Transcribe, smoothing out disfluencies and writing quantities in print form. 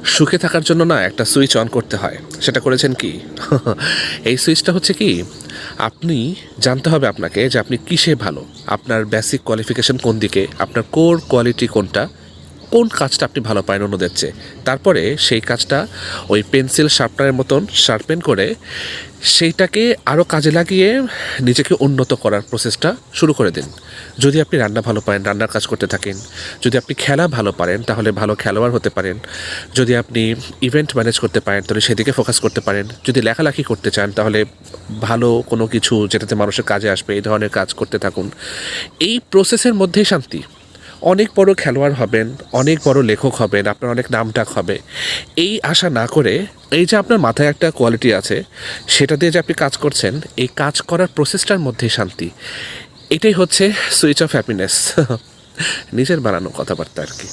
সুখে থাকার জন্য না একটা সুইচ অন করতে হয়। সেটা করেছেন কি? এই সুইচটা হচ্ছে কি, আপনি জানতে হবে আপনাকে যে আপনি কিসে ভালো, আপনার বেসিক কোয়ালিফিকেশন কোন দিকে, আপনার কোর কোয়ালিটি কোনটা, কোন কাজটা আপনি ভালো পারেন অন্যদের চেয়ে। তারপরে সেই কাজটা ওই পেন্সিল শার্পনারের মতন শার্পেন করে সেইটাকে আরও কাজে লাগিয়ে নিজেকে উন্নত করার প্রসেসটা শুরু করে দিন। যদি আপনি রান্না ভালো পারেন, রান্নার কাজ করতে থাকেন। যদি আপনি খেলা ভালো পারেন, তাহলে ভালো খেলোয়াড় হতে পারেন। যদি আপনি ইভেন্ট ম্যানেজ করতে পারেন, তাহলে সেদিকে ফোকাস করতে পারেন। যদি লেখালেখি করতে চান, তাহলে ভালো কোনো কিছু যেটাতে মানুষের কাজে আসবে, এই ধরনের কাজ করতে থাকুন। এই প্রসেসের মধ্যেই শান্তি। অনেক বড় খেলোয়াড় হবেন, অনেক বড় লেখক হবেন, আপনার অনেক নামডাক হবে, এই আশা না করে এই যে আপনার মাথায় একটা কোয়ালিটি আছে, সেটা দিয়ে যে আপনি কাজ করছেন, এই কাজ করার প্রসেসটার মধ্যেই শান্তি। এটাই হচ্ছে সুইচ অফ হ্যাপিনেস। নিজের বানানো কথাবার্তা আর কি।